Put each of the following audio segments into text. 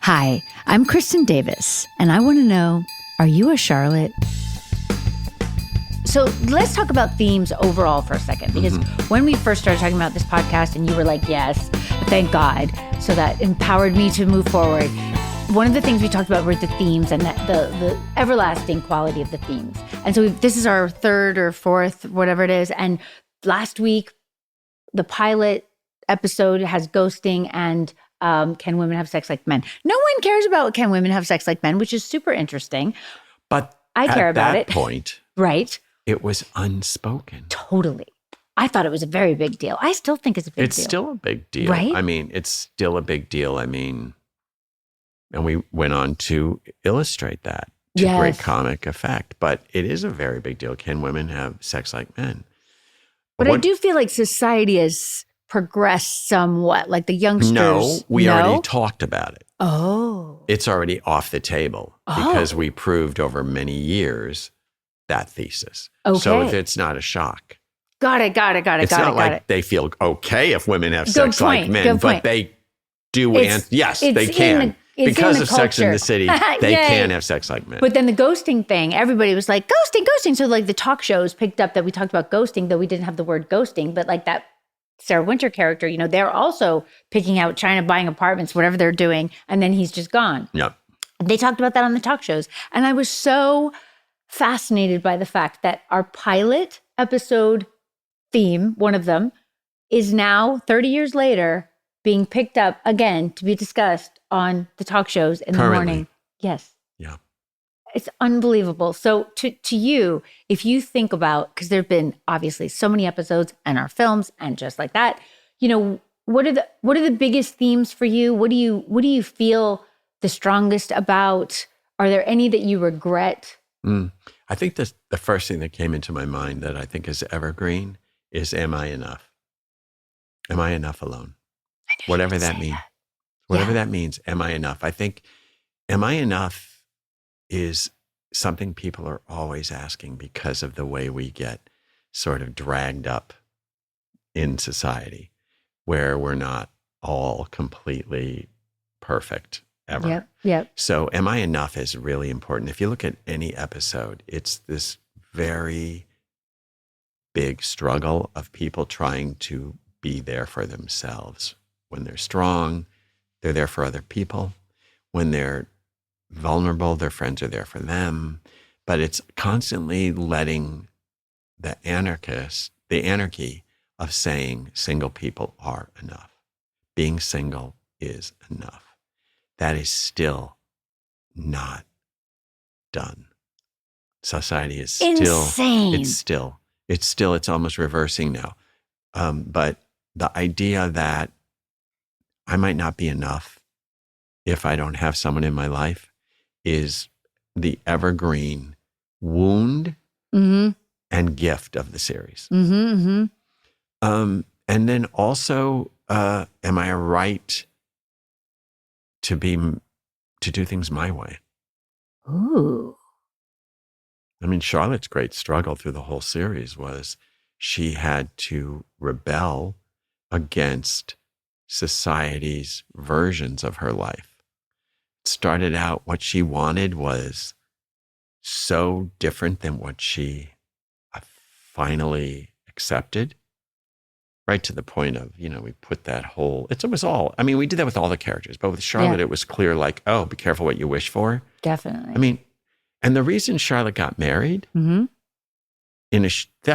Hi, I'm Kristin Davis, and I want to know, are you a Charlotte? So let's talk about themes overall for a second, because when we first started talking about this podcast and you were like, yes, thank God. So that empowered me to move forward. One of the things we talked about were the themes and the everlasting quality of the themes. And so this is our third or fourth, whatever it is. And last week, the pilot episode has ghosting and can women have sex like men? No one cares about can women have sex like men, which is super interesting. But I care about it. At that point, right? It was unspoken. Totally. I thought it was a very big deal. I still think it's a big deal. It's still a big deal. Right? I mean, it's still a big deal. I mean, and we went on to illustrate that to great comic effect. But it is a very big deal. Can women have sex like men? But I do feel like society has progressed somewhat, like the youngsters. No, we already talked about it. Oh. It's already off the table because we proved over many years that thesis. Okay. So it's not a shock. Got it. It's not like they feel okay if women have sex like men, but they do. Yes, they can. Because of Sex in the City, they can have sex like men. But then the ghosting thing, everybody was like, ghosting. So like the talk shows picked up that we talked about ghosting, though we didn't have the word ghosting, but like that Sarah Winter character, you know, they're also picking out China, buying apartments, whatever they're doing, and then he's just gone. Yep. They talked about that on the talk shows. And I was so fascinated by the fact that our pilot episode theme, one of them, is now 30 years later being picked up again to be discussed on the talk shows in the morning. Yes. Yeah. It's unbelievable. So to you, if you think about, because there've been obviously so many episodes and our films and just like that, you know, what are the biggest themes for you? What do you feel the strongest about? Are there any that you regret? I think the first thing that came into my mind that I think is evergreen is, am I enough? Am I enough alone? Whatever that means. Whatever that means, am I enough? I think, am I enough is something people are always asking because of the way we get sort of dragged up in society, where we're not all completely perfect ever. Yep. So am I enough is really important. If you look at any episode, it's this very big struggle of people trying to be there for themselves. When they're strong, they're there for other people. When they're vulnerable, their friends are there for them. But it's constantly letting the anarchy of saying single people are enough. Being single is enough. That is still not done. Society is still insane. It's almost reversing now. But the idea that I might not be enough if I don't have someone in my life is the evergreen wound and gift of the series. And then also, am I right to do things my way? Ooh. I mean, Charlotte's great struggle through the whole series was she had to rebel against society's versions of her life. It started out, what she wanted was so different than what she finally accepted, right to the point of, you know, we put that whole, it was all, I mean, we did that with all the characters, but with Charlotte, it was clear like, oh, be careful what you wish for. Definitely. I mean, and the reason Charlotte got married, that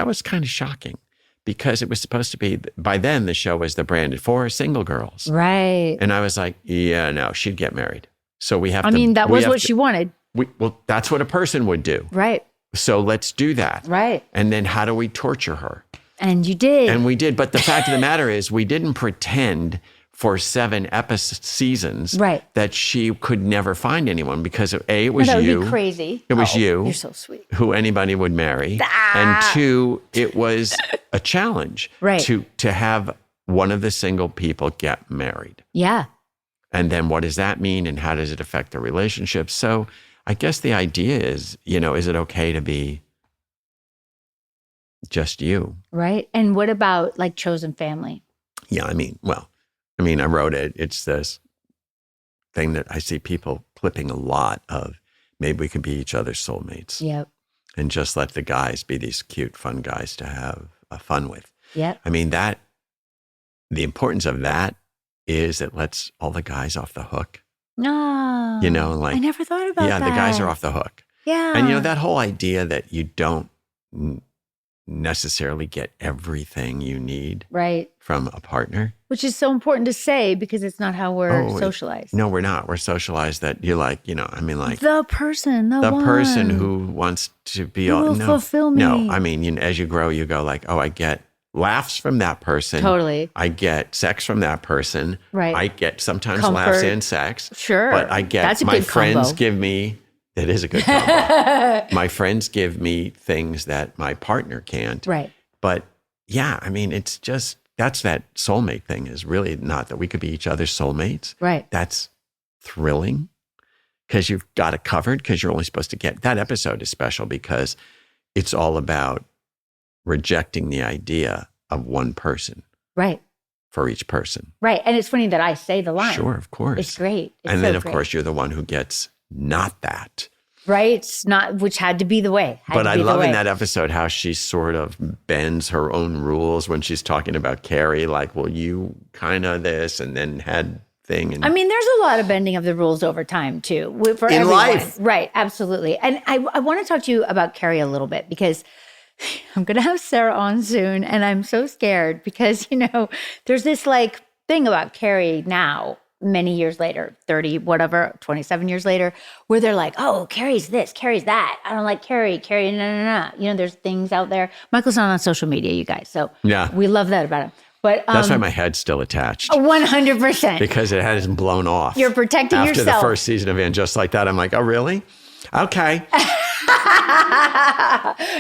was kind of shocking. Because it was supposed to be, by then the show was the branded for single girls. Right. And I was like, yeah, no, she'd get married. So we have I mean, that was what she wanted. Well, that's what a person would do. Right. So let's do that. Right. And then how do we torture her? And you did. And we did. But the fact of the matter is, we didn't pretend for 7 seasons that she could never find anyone, because A, it was that you. Would be crazy. It was you. You're so sweet. Who anybody would marry. And 2, it was a challenge to have one of the single people get married. Yeah. And then what does that mean, and how does it affect the relationship? So I guess the idea is, you know, is it okay to be just you? Right. And what about like chosen family? Yeah, I mean, I wrote it. It's this thing that I see people clipping a lot of. Maybe we could be each other's soulmates. Yep. And just let the guys be these cute, fun guys to have fun with. Yep. I mean, the importance of that is it lets all the guys off the hook. No. You know, like, I never thought about that. Yeah, the guys are off the hook. Yeah. And, you know, that whole idea that you don't necessarily get everything you need from a partner. Which is so important to say because it's not how we're socialized. No, we're not. We're socialized that you're like, you know, I mean, like the person, the one person who wants to be who will fulfill me. No, I mean, you know, as you grow, you go like, oh, I get laughs from that person. Totally. I get sex from that person. Right. I get sometimes Comfort. laughs and sex. Sure. But I get That's a my good friends combo. give me. It is a good combo. My friends give me things that my partner can't. Right. But yeah, I mean, it's just, that's that soulmate thing is really not that we could be each other's soulmates. Right. That's thrilling because you've got it covered because you're only supposed to get, that episode is special because it's all about rejecting the idea of one person. Right. For each person. Right. And it's funny that I say the line. Sure, of course. It's great. It's and then, so of great. course, you're the one who gets not that. Right. It's not, which had to be the way. But I love in that episode how she sort of bends her own rules when she's talking about Carrie, like, well, you kind of this and then had thing. And I mean, there's a lot of bending of the rules over time too. For in everyone. life. Right. Absolutely. And I want to talk to you about Carrie a little bit because I'm going to have Sarah on soon. And I'm so scared because, you know, there's this like thing about Carrie now, many years later, 30, whatever, 27 years later, where they're like, oh, Carrie's this, Carrie's that. I don't like Carrie, no. You know, there's things out there. Michael's not on social media, you guys. So yeah, we love that about him. But that's why my head's still attached. 100%. Because it hasn't blown off. You're protecting after yourself. After the first season of And Just Like That, I'm like, oh, really? Okay.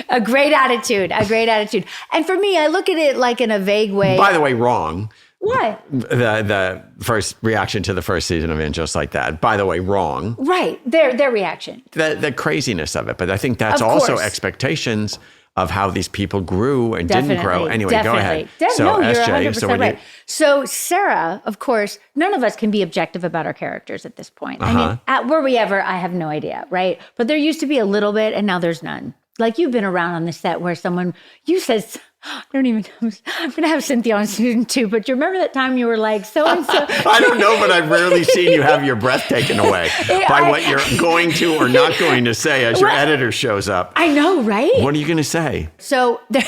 A great attitude. And for me, I look at it like in a vague way. By the way, wrong. What? The first reaction to the first season of And Just Like That. By the way, wrong. Right. Their reaction. The craziness of it. But I think that's also expectations of how these people grew and didn't grow. Anyway, go ahead. No, you're SJ, 100% right. So Sarah, of course, none of us can be objective about our characters at this point. I mean, were we ever? I have no idea, right? But there used to be a little bit, and now there's none. Like you've been around on the set where you said, I don't even know. I'm going to have Cynthia on soon too, but do you remember that time you were like, so-and-so? I don't know, but I've rarely seen you have your breath taken away by what you're going to or not going to say as your editor shows up. I know, right? What are you going to say? So this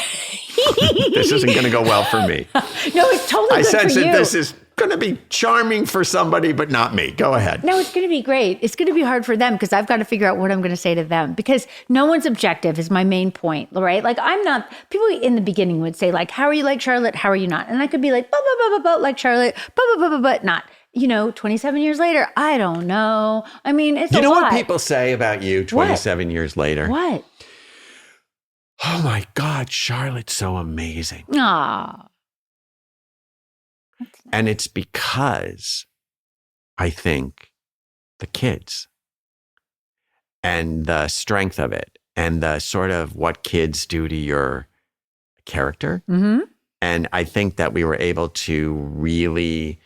isn't going to go well for me. No, it's totally good for you. I sense that this is going to be charming for somebody, but not me. Go ahead. No, it's going to be great. It's going to be hard for them because I've got to figure out what I'm going to say to them because no one's objective is my main point, right? Like I'm not, people in the beginning would say like, how are you like Charlotte? How are you not? And I could be like, like Charlotte, but not. You know, 27 years later, I don't know. I mean, it's a lot. You know what people say about you 27 years later? What? Oh my God, Charlotte's so amazing. Aw. And it's because I think the kids and the strength of it and the sort of what kids do to your character. Mm-hmm. And I think that we were able to really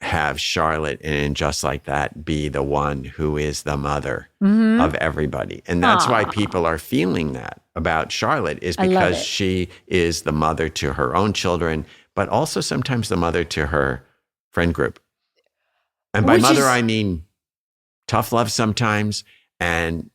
have Charlotte and Just Like That be the one who is the mother of everybody. And that's why people are feeling that about Charlotte is because she is the mother to her own children, but also sometimes the mother to her friend group. And by mother, I mean tough love sometimes and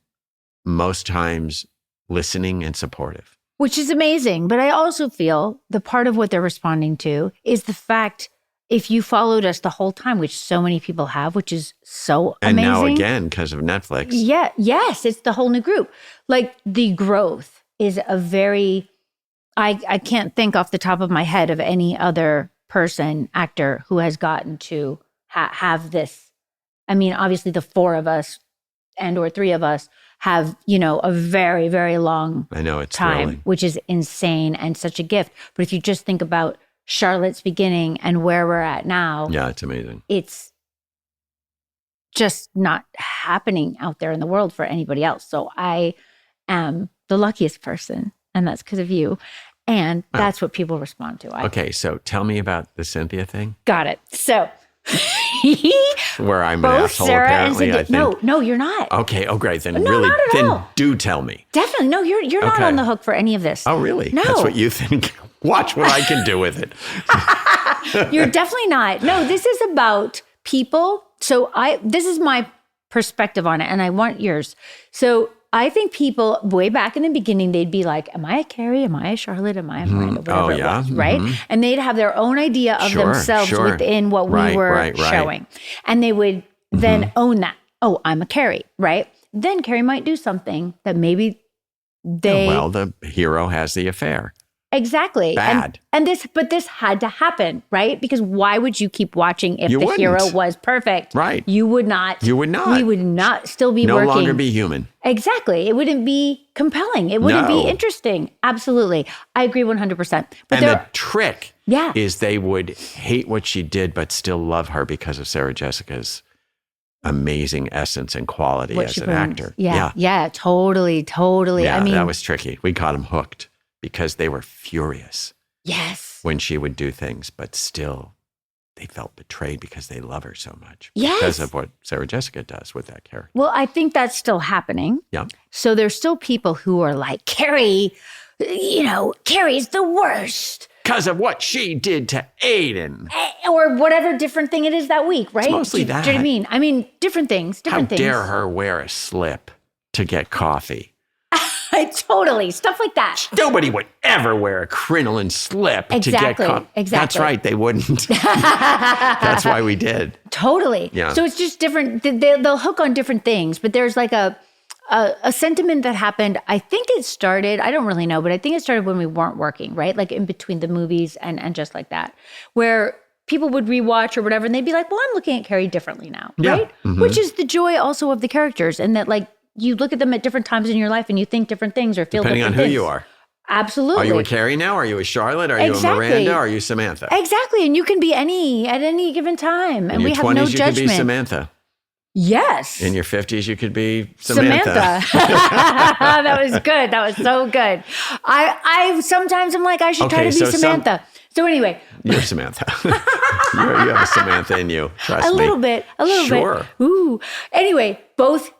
most times listening and supportive. Which is amazing. But I also feel the part of what they're responding to is the fact if you followed us the whole time, which so many people have, which is so amazing. And now again, because of Netflix. Yeah. Yes. It's the whole new group. Like the growth is a very, I can't think off the top of my head of any other person, actor who has gotten to have this. I mean, obviously the four of us and or three of us have, you know, a very, very long time, thrilling. Which is insane and such a gift. But if you just think about Charlotte's beginning and where we're at now. Yeah, it's amazing. It's just not happening out there in the world for anybody else. So I am the luckiest person, and that's because of you. And that's what people respond to. Okay, so tell me about the Cynthia thing. Got it. So Where I'm an Both asshole, Sarah apparently, and I think. No, you're not. Okay. Oh, great. Then No, not at all. do tell me. Definitely. No, you're not Okay. on the hook for any of this. Oh, really? No. That's what you think. Watch what I can do with it. You're definitely not. No, this is about people. So this is my perspective on it, and I want yours. So I think people way back in the beginning, they'd be like, am I a Carrie? Am I a Charlotte? Am I a Miranda? Whatever it was, right? And they'd have their own idea of themselves within what we were showing. And they would then own that. Oh, I'm a Carrie, right? Then Carrie might do something that maybe well, the hero has the affair. Exactly. Bad. And this had to happen, right? Because why would you keep watching if the hero was perfect? Right. You would not. You would not. We would not still be working. No longer be human. Exactly. It wouldn't be compelling. It wouldn't be interesting. Absolutely. I agree 100%. But the trick Yeah. is they would hate what she did, but still love her because of Sarah Jessica's amazing essence and quality as an actor. Yeah. Totally. Yeah, I mean, that was tricky. We got them hooked because they were furious yes. when she would do things, but still they felt betrayed because they love her so much. Yes. Because of what Sarah Jessica does with that character. Well, I think that's still happening. Yeah. So there's still people who are like, Carrie, Carrie's the worst. Because of what she did to Aiden. Or whatever different thing it is that week, right? It's mostly that. Do you know what I mean? I mean, different things. How dare her wear a slip to get coffee? Totally. Stuff like that. Nobody would ever wear a crinoline slip to get coffee. Exactly. That's right. They wouldn't. That's why we did. Totally. Yeah. So it's just different. They'll hook on different things, but there's like a sentiment that happened. I think it started, I don't really know, but I think it started when we weren't working, right? Like in between the movies and just like that, where people would rewatch or whatever, and they'd be like, well, I'm looking at Carrie differently now, right? Mm-hmm. Which is the joy also of the characters, and that like you look at them at different times in your life and you think different things or feel depending different on who things. you are. Absolutely. Are you a Carrie now? Are you a Charlotte? Are you a Miranda? Are you Samantha? Exactly. And you can be any at any given time. And we have no judgment. In your 20s, you could be Samantha. Yes. In your 50s, you could be Samantha. That was good. That was so good. I sometimes I'm like, I should try to be Samantha. So anyway. You're Samantha. you have a Samantha in you. Trust me. A little bit. Sure. Ooh. Anyway, both.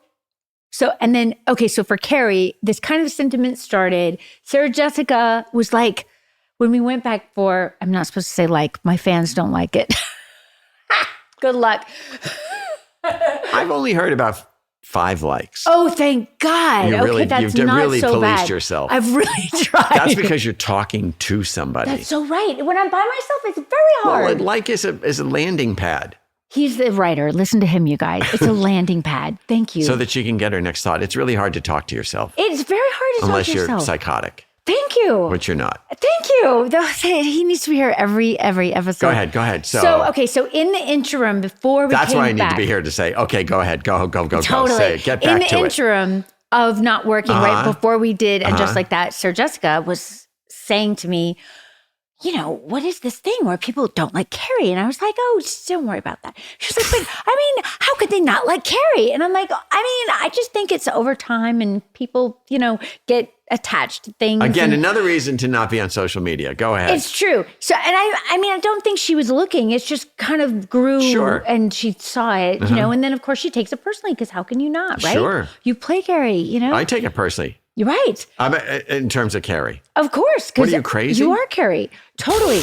So, and then, okay, so for Carrie, this kind of sentiment started. Sarah Jessica was like, when we went back for, I'm not supposed to say like, my fans don't like it. Good luck. I've only heard about 5 likes. Oh, thank God. You've really policed bad. Yourself. I've really tried. That's because you're talking to somebody. That's so right. When I'm by myself, it's very hard. Well, like is a landing pad. He's the writer. Listen to him, you guys. It's a landing pad. Thank you. So that she can get her next thought. It's really hard to talk to yourself. It's very hard to talk to yourself. Unless you're psychotic. Thank you. Which you're not. Thank you. He needs to be here every episode. Go ahead. So in the interim, before we That's came why I need back, to be here to say, okay, go ahead. Go. Totally. Say it. Get back to it. In the interim of not working, right before we did, and just like that, Sarah Jessica was saying to me, what is this thing where people don't like Carrie? And I was like, oh, just don't worry about that. She's like, but I mean, how could they not like Carrie? And I'm like, I just think it's over time and people, get attached to things. Again, another reason to not be on social media. Go ahead. It's true. So, and I don't think she was looking. It's just kind of grew and she saw it, and then of course she takes it personally because how can you not, right? Sure. You play Carrie, I take it personally. You're right. In terms of Carrie. Of course. What are you, crazy? You are Carrie. Totally.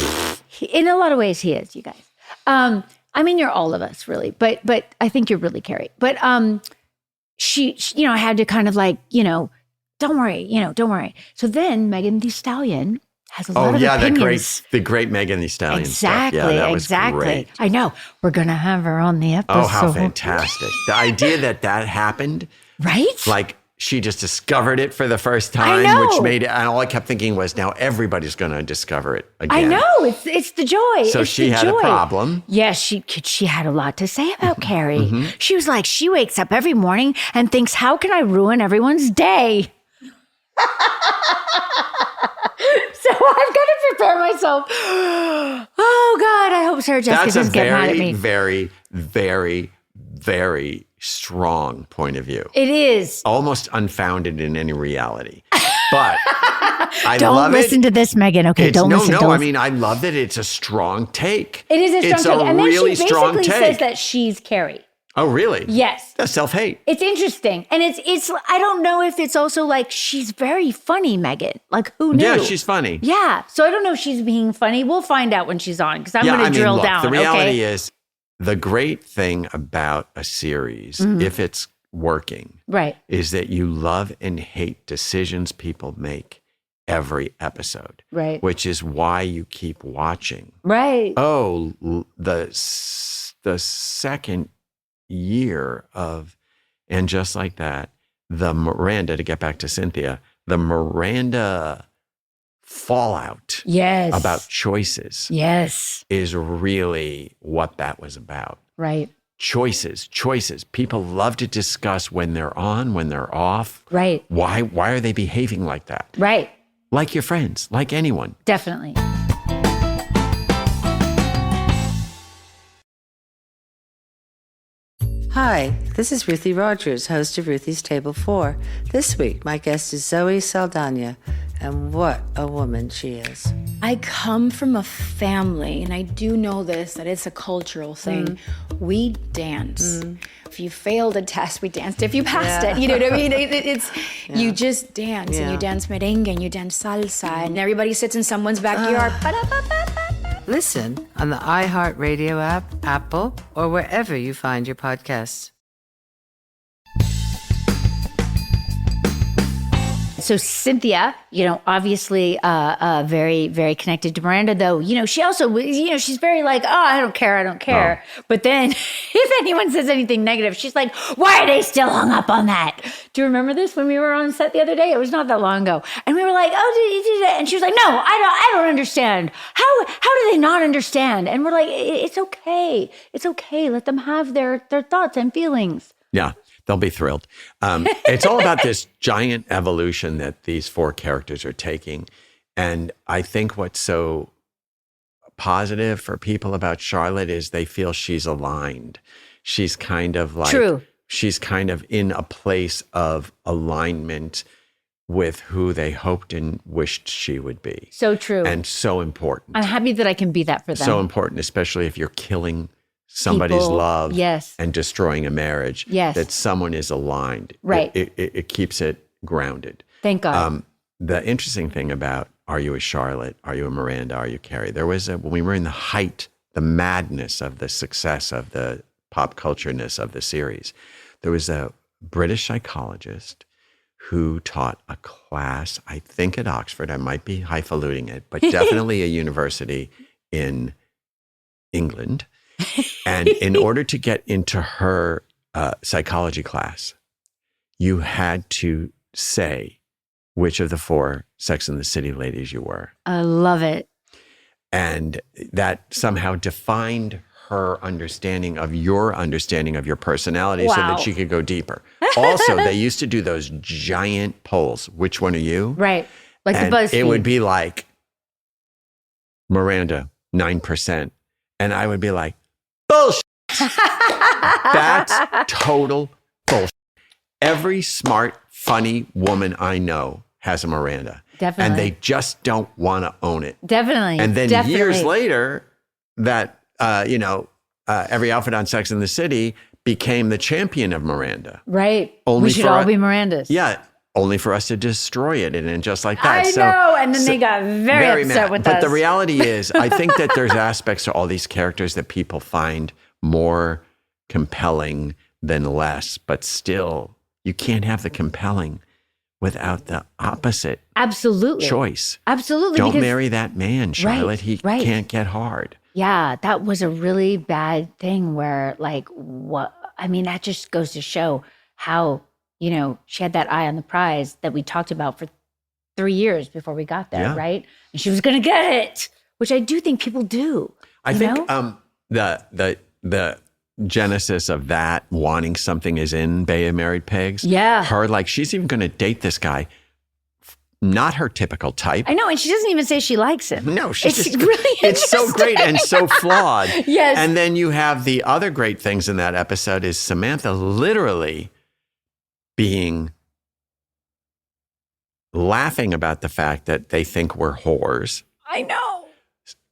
In a lot of ways, he is, you guys. You're all of us, really. But I think you're really Carrie. But she I had to kind of like, don't worry. So then Megan Thee Stallion has a lot of opinions. the great Megan Thee Stallion Exactly, stuff. Yeah, that was exactly. Great. I know. We're going to have her on the episode. Oh, how fantastic. The idea that happened. Right? Like, she just discovered it for the first time, which made it, and all I kept thinking was, now everybody's going to discover it again. I know, it's the joy. So she had a problem. Yes, she had a lot to say about Carrie. Mm-hmm. She was like, she wakes up every morning and thinks, how can I ruin everyone's day? So I've got to prepare myself. Oh God, I hope Sarah Jessica doesn't get mad at me. Very, very, very strong point of view. It is. Almost unfounded in any reality. But I Don't love listen to this, Megan. Okay, don't listen. No, I mean, I love that it's a strong take. It is a strong take. And then really she strong basically take. says that she's Carrie. Oh, really? Yes. That's self-hate. It's interesting. And it's I don't know if it's also like she's very funny, Megan. Like, who knew? Yeah, she's funny. Yeah. So I don't know if she's being funny. We'll find out when she's on because I'm going to drill look, down. The reality is the great thing about a series, if it's working, right, is that you love and hate decisions people make every episode. Right. Which is why you keep watching. Right. Oh, the second year of, and just like that, the Miranda, to get back to Cynthia, the Miranda fallout about choices is really what that was about. Right. Choices. People love to discuss when they're on, when they're off. Right. Why are they behaving like that? Right. Like your friends, like anyone. Definitely. Hi, this is Ruthie Rogers, host of Ruthie's Table 4. This week, my guest is Zoe Saldana, and what a woman she is. I come from a family, and I do know this, that it's a cultural thing. We dance. If you failed a test, we danced. If you passed it, you know what I mean? You just dance, and you dance merengue, and you dance salsa, and everybody sits in someone's backyard. Listen on the iHeartRadio app, Apple, or wherever you find your podcasts. So Cynthia, obviously very, very connected to Miranda, though, she also, she's very like, oh, I don't care. Oh. But then if anyone says anything negative, she's like, why are they still hung up on that? Do you remember this when we were on set the other day? It was not that long ago. And we were like, oh, did you do that? And she was like, no, I don't understand. How do they not understand? And we're like, it's okay. It's okay. Let them have their thoughts and feelings. Yeah. They'll be thrilled. It's all about this giant evolution that these four characters are taking. And I think what's so positive for people about Charlotte is they feel she's aligned. She's kind of like, True. She's kind of in a place of alignment with who they hoped and wished she would be. So true. And so important. I'm happy that I can be that for them. So important, especially if you're killing somebody's people, love yes, and destroying a marriage, yes, that someone is aligned. Right. It keeps it grounded. Thank God. The interesting thing about Are You a Charlotte? Are You a Miranda? Are You Carrie? There was when we were in the height, the madness of the success of the pop culture-ness of the series, there was a British psychologist who taught a class, I think at Oxford, I might be highfalutin it, but definitely a university in England. And in order to get into her psychology class, you had to say which of the four Sex and the City ladies you were. I love it. And that somehow defined her understanding of your personality so that she could go deeper. Also, they used to do those giant polls. Which one are you? Right. Like and the BuzzFeed. It would be like, Miranda, 9%. And I would be like, bullshit. That's total bullshit. Every smart, funny woman I know has a Miranda. Definitely. And they just don't want to own it. Definitely. And then years later, that, every outfit on Sex and the City became the champion of Miranda. Right. We should all be Mirandas. Yeah. Only for us to destroy it. And just like that. I know. And then they got very upset mad. with us. But the reality is, I think that there's aspects to all these characters that people find more compelling than less. But still, you can't have the compelling without the opposite choice. Absolutely. Don't marry that man, Charlotte. Right, he right. can't get hard. Yeah, that was a really bad thing where that just goes to show how, she had that eye on the prize that we talked about for 3 years before we got there, right? And she was going to get it, which I do think people do. I think the genesis of that wanting something is in Bay of Married Pigs. Yeah. Her, she's even going to date this guy. Not her typical type. I know, and she doesn't even say she likes him. No, it's so great and so flawed. Yes. And then you have the other great things in that episode is Samantha literally being laughing about the fact that they think we're whores. I know.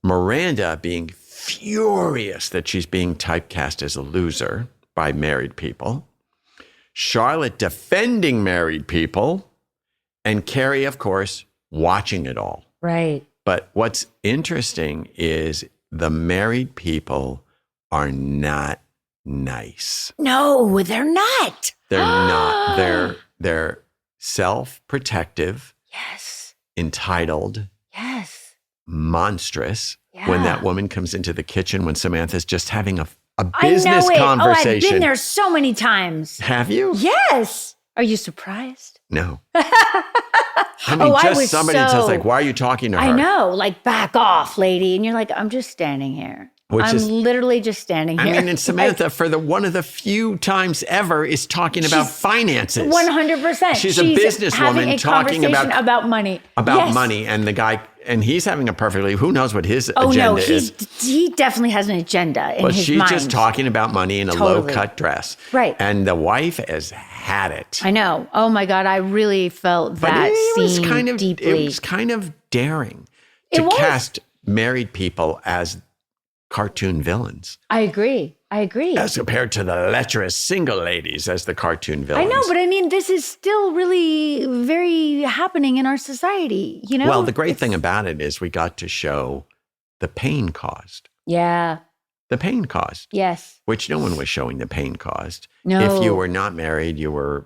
Miranda being furious that she's being typecast as a loser by married people. Charlotte defending married people. And Carrie, of course, watching it all. Right. But what's interesting is the married people are not nice. No, they're not. They're not. They're self-protective, Yes. entitled, Yes. monstrous. Yeah. When that woman comes into the kitchen when Samantha's just having a business I know it. conversation. Oh, I've been there so many times. Have you? Yes. Are you surprised? No. I mean, I just was somebody so- says like, why are you talking to her? I know, like back off, lady. And you're like, I'm just standing here. I'm literally just standing here. I mean, and Samantha, for one of the few times ever, is talking about finances. 100%. She's a businesswoman having a talking conversation about money. About Yes. money, and the guy, and he's having a perfectly, who knows what his Oh agenda no, is. he definitely has an agenda in But his she's mind. just talking about money in a Totally. low-cut dress. Right. And the wife has had it. I know. Oh my God, I really felt But that it was scene kind of deeply. It was kind of daring It to was. cast married people as cartoon villains, I agree. as compared to the lecherous single ladies as the cartoon I villains. know, but I mean, this is still really very happening in our society, you know? Well, the great thing about it is we got to show the pain caused. Yeah. The pain caused, Yes. which no one was showing the pain caused. No. If you were not married, you were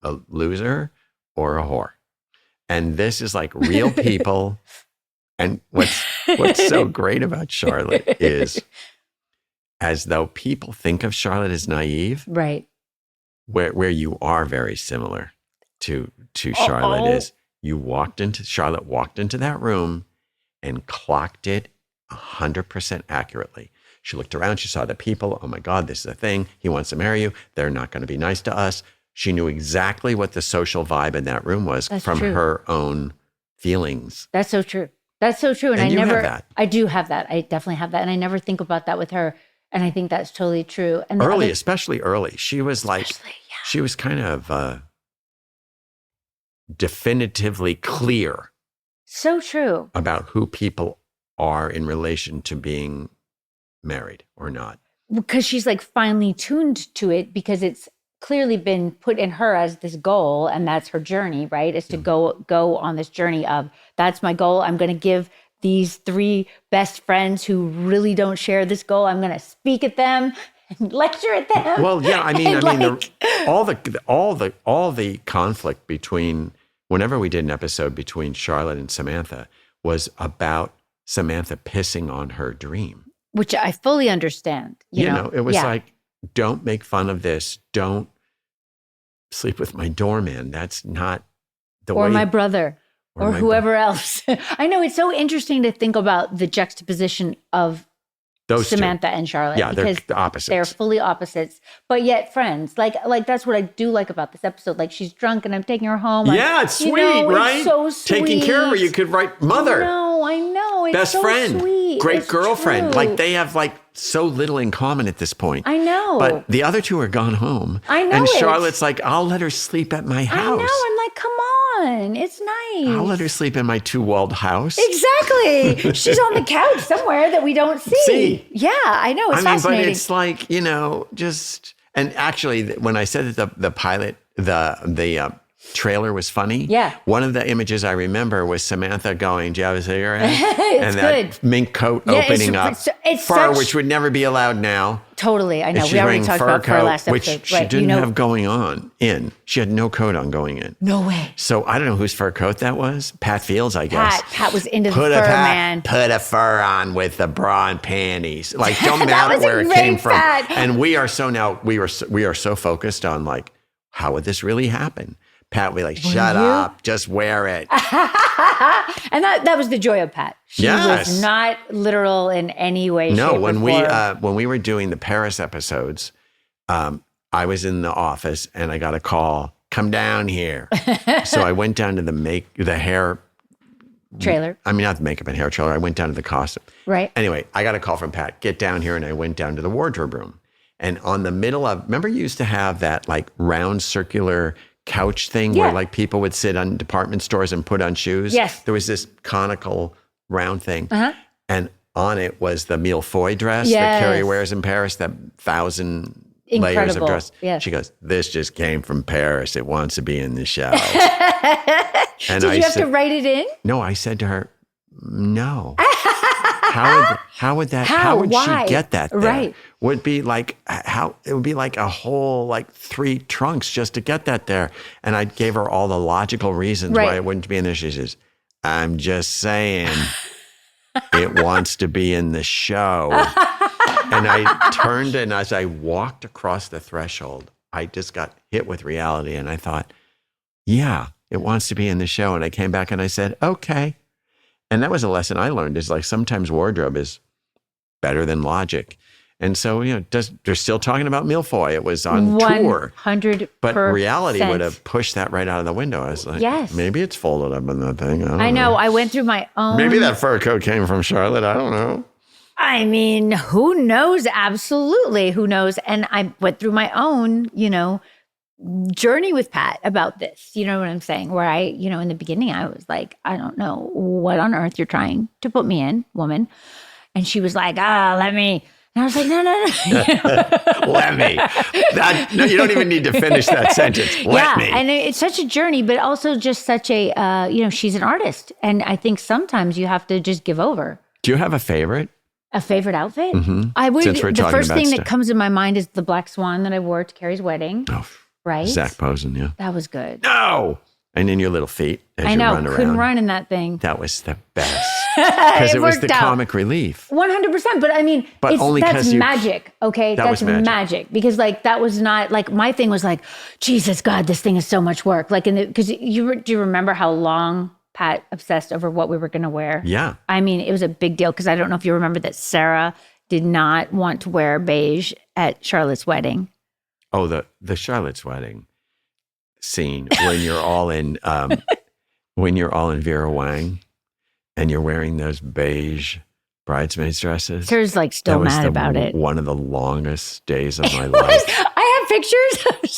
a loser or a whore. And this is like real people. And what's so great about Charlotte is, as though people think of Charlotte as naive, Right. where you are very similar to Charlotte is, Charlotte walked into that room and clocked it 100% accurately. She looked around, she saw the people. Oh my God, this is a thing. He wants to marry you. They're not going to be nice to us. She knew exactly what the social vibe in that room was. That's from true. her own feelings. That's so true. That's so true. And And I you have never, that. I do have that. I definitely have that. And I never think about that with her. And I think that's totally true. And the Early, other- especially early. She was like, Especially, yeah. she was kind of definitively clear So true. about who people are in relation to being married or not. Because she's like finely tuned to it because it's clearly been put in her as this goal. And that's her journey, right? Is to go on this journey of, that's my goal. I'm going to give these 3 best friends who really don't share this goal. I'm going to speak at them and lecture at them. Well, yeah, I mean, And all the conflict between, whenever we did an episode between Charlotte and Samantha, was about Samantha pissing on her dream. which I fully understand. You know, it was Yeah. like, don't make fun of this. Don't sleep with my doorman. That's not the way. or my brother, or or my whoever else. I know it's so interesting to think about the juxtaposition of Those two. Samantha and Charlotte. Yeah, they're because the opposites. they're fully opposites, but yet friends. Like that's what I do like about this episode. Like she's drunk and I'm taking her home. Yeah, it's you sweet, know, right? It's so sweet. Taking care of her. You could write mother, I know. It's best so friend, sweet. great It's girlfriend. true. Like they have like so little in common at this point. I know. But the other two are gone home. I know And it. Charlotte's like, I'll let her sleep at my I house. know. I'm like, come on. It's nice. I'll let her sleep in my 2-walled house. Exactly. She's on the couch somewhere that we don't see. Yeah, I know. It's I mean, but fascinating. it's like, just, and actually when I said that the pilot, the trailer was funny. Yeah. One of the images I remember was Samantha going, "Do you have a cigarette?" It's and that good. mink coat Yeah, opening up. it's fur, such- which would never be allowed now. Totally. I know. And she's We already wearing talked fur about fur coat, last which episode. she Right. didn't have going on in. She had no coat on going in. No way. So I don't know whose fur coat that was. Pat Fields, I guess. Pat was into the fur, man. Put a fur on with the bra and panties. Like, don't That matter was a where it great came from. Pat. And we are so focused on like, how would this really happen? Pat would be like, shut you? up, just wear it. And that was the joy of Pat. She Yes. was not literal in any way, No, shape, when or form. when we were doing the Paris episodes, I was in the office and I got a call, come down here. So I went down to the hair. Trailer, I mean, not the makeup and hair trailer. I went down to the costume. right? Anyway, I got a call from Pat, get down here. And I went down to the wardrobe room. And on the middle of, remember you used to have that like round circular couch thing where like people would sit on department stores and put on shoes. Yes. There was this conical round thing. And on it was the millefeuille dress that Carrie wears in Paris, that 1,000 layers of dress. Yes. She goes, this just came from Paris. It wants to be in the show. And Did you have to write it in? No, I said to her, no. How would Why? she get that there? Right. Would be like it would be like a whole like 3 trunks just to get that there. And I gave her all the logical reasons why it wouldn't be in there. She says, I'm just saying it wants to be in the show. And I turned, and as I walked across the threshold, I just got hit with reality. And I thought, yeah, it wants to be in the show. And I came back and I said, okay. And that was a lesson I learned, is like sometimes wardrobe is better than logic. And so, they're still talking about millefeuille. It was on tour. 100%. But reality would have pushed that right out of the window. I was like, maybe it's folded up in that thing. I don't know. I went through my own. Maybe that fur coat came from Charlotte. I don't know. I mean, who knows? Absolutely. Who knows? And I went through my own, journey with Pat about this. You know what I'm saying? Where I, in the beginning, I was like, I don't know what on earth you're trying to put me in, woman. And she was like, let me. And I was like, no. Let me. No, you don't even need to finish that sentence. Let me. And it's such a journey, but also just such a, she's an artist. And I think sometimes you have to just give over. Do you have a favorite? A favorite outfit? Mm-hmm. I would. Since we're the talking first about thing stuff. that comes to my mind is the black swan that I wore to Carrie's wedding. Oh, right? Zach Posen, yeah. That was good. No! And in your little feet as you run around. Couldn't run in that thing. That was the best. Because it was the comic relief. 100%. But I mean, that's magic, okay? That's magic. Because that was not, my thing was like, Jesus, God, this thing is so much work. Because do you remember how long Pat obsessed over what we were going to wear? Yeah. I mean, it was a big deal because I don't know if you remember that Sarah did not want to wear beige at Charlotte's wedding. Oh, the Charlotte's wedding scene when you're all in Vera Wang and you're wearing those beige bridesmaids dresses. Sarah's still mad about it. One of the longest days of my life. I have pictures of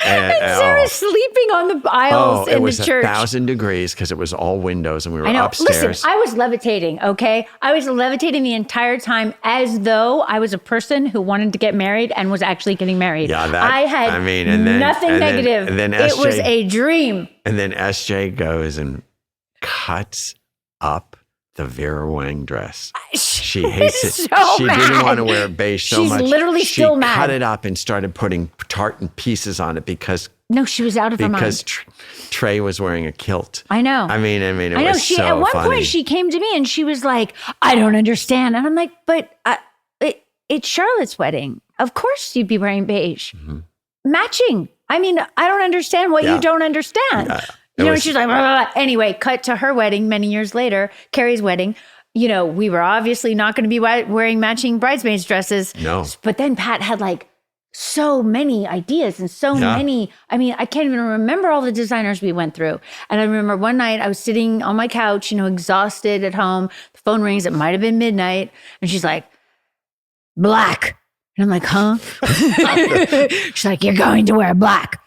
Sarah sleeping on the aisles in the church. It was 1,000 degrees because it was all windows and we were upstairs. Listen, I was levitating, okay? I was levitating the entire time as though I was a person who wanted to get married and was actually getting married. Yeah, nothing negative. It was a dream. And then SJ goes and cuts up the Vera Wang dress. She hates it. She didn't want to wear beige so much. She's literally still mad. She cut it up and started putting tartan pieces on it because... No, she was out of her mind. Because Trey was wearing a kilt. I know. I mean, it was so funny. At one point, she came to me and she was like, I don't understand. And I'm like, but it's Charlotte's wedding. Of course you'd be wearing beige. Mm-hmm. Matching. I mean, I don't understand what you don't understand. Yeah. And she's like, blah, blah, blah. Anyway, cut to her wedding many years later, Carrie's wedding. We were obviously not going to be wearing matching bridesmaids dresses. No. But then Pat had so many ideas and so many. I mean, I can't even remember all the designers we went through. And I remember one night I was sitting on my couch, exhausted at home. The phone rings. It might have been midnight. And she's like, black. And I'm like, huh? She's like, you're going to wear black.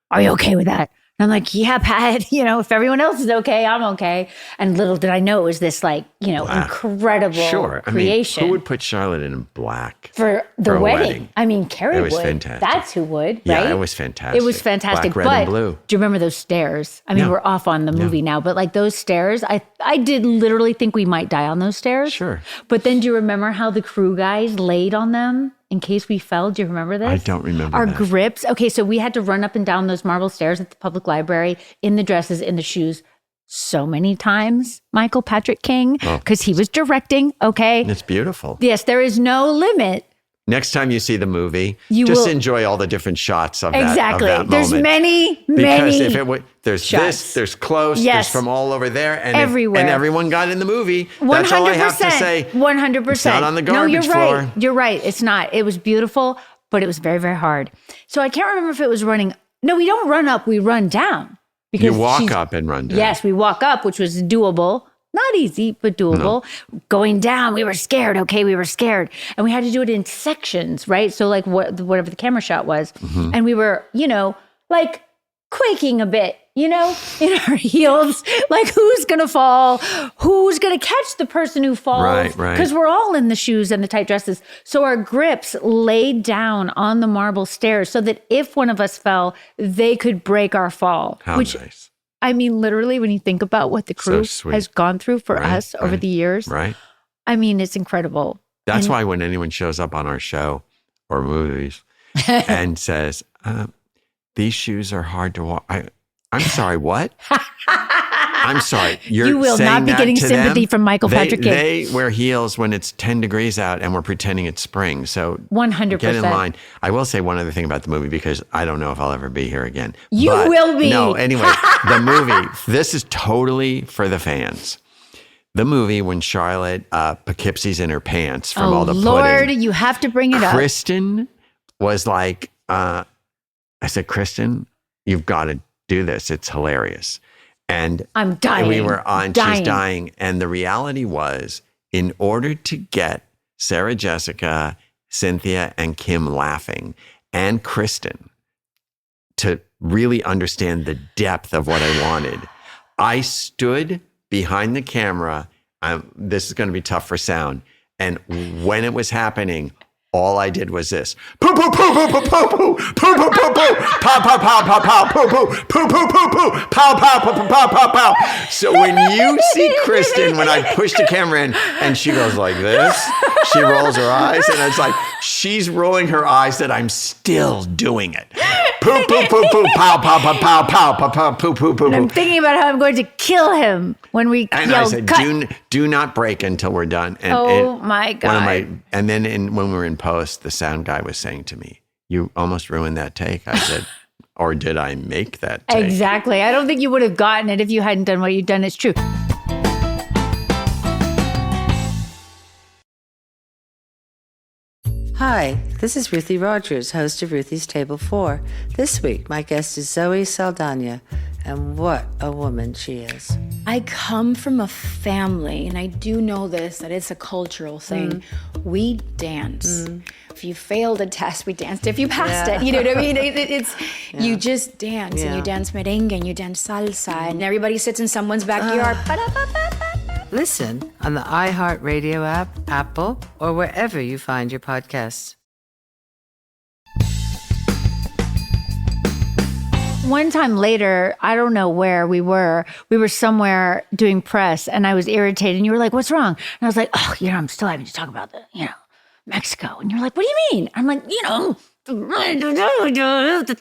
Are you okay with that? And I'm like, yeah, Pat, if everyone else is okay, I'm okay. And little did I know it was this incredible creation. Who would put Charlotte in black? For the wedding? I mean, Carrie would. It was fantastic. That's who would, right? Yeah, it was fantastic. It was fantastic. Black, red, and blue. Do you remember those stairs? I mean, we're off on the movie now, but those stairs, I did literally think we might die on those stairs. Sure. But then do you remember how the crew guys laid on them? In case we fell, do you remember this? I don't remember Our that. grips. Okay, so we had to run up and down those marble stairs at the public library in the dresses, in the shoes, so many times, Patrick King, because he was directing, okay? It's beautiful. Yes, there is no limit. Next time you see the movie, enjoy all the different shots of that moment. There's many. Because there's shots. This, there's close, there's from all over there, and everywhere. And everyone got in the movie. 100%. That's all I have to say. 100%. It's not on the garbage floor. Right. You're right. It's not. It was beautiful, but it was very, very hard. So I can't remember if it was running. No, we don't run up. We run down. Because you walk up and run down. Yes, we walk up, which was doable. Not easy, but doable. No. Going down, we were scared. Okay, we were scared. And we had to do it in sections, right? So whatever the camera shot was. Mm-hmm. And we were, quaking a bit, in our heels. Like, who's going to fall? Who's going to catch the person who falls? Right. Because we're all in the shoes and the tight dresses. So our grips laid down on the marble stairs so that if one of us fell, they could break our fall. How nice. I mean, literally, when you think about what the crew has gone through for us over the years, I mean, it's incredible. That's why when anyone shows up on our show or movies and says, these shoes are hard to walk. I'm sorry, what? I'm sorry. You will not be getting sympathy from Michael Patrick King. They wear heels when it's 10 degrees out and we're pretending it's spring. So 100%. Get in line. I will say one other thing about the movie because I don't know if I'll ever be here again. You will be. No, anyway, the movie, this is totally for the fans. The movie when Charlotte Poughkeepsie's in her pants from all the pudding. Lord, you have to bring it up. Kristin was like, I said, Kristin, you've got to do this. It's hilarious. And I'm dying. We were on, she's dying. And the reality was, in order to get Sarah Jessica, Cynthia, and Kim laughing, and Kristin to really understand the depth of what I wanted, I stood behind the camera. This is going to be tough for sound. And when it was happening, all I did was this. Poo, poo, poo, poo, poo, poo, poo, poo, poo, poo, poo, pow, pow, pow, pow, pow, poo, poo, poo, poo, poo, poo, pow, pow, pow, pow, pow, pow. So when you see Kristin, when I push the camera in and she goes like this, she rolls her eyes and it's like, she's rolling her eyes that I'm still doing it. Poo, poo, poo, poo, pow, pow, pow, pow, pow, pow, pow, poo, poo, poo, And I'm poo. thinking about how I'm going to kill him when we And yell, I said, cut. do not break until we're done. And My God. And then when we were in post, the sound guy was saying to me, you almost ruined that take. I said, or did I make that take? Exactly. I don't think you would have gotten it if you hadn't done what you've done. It's true. Hi, this is Ruthie Rogers, host of Ruthie's Table 4. This week, my guest is Zoe Saldana, and what a woman she is. I come from a family, and I do know this, that it's a cultural thing. We dance. If you failed a test, we danced. If you passed it, you know what I mean? It's you just dance, and you dance merengue, and you dance salsa, and everybody sits in someone's backyard. Listen on the iHeartRadio app, Apple, or wherever you find your podcasts. One time later, I don't know where we were somewhere doing press and I was irritated and you were like, what's wrong? And I was like, oh, I'm still having to talk about Mexico. And you're like, what do you mean? I'm like, the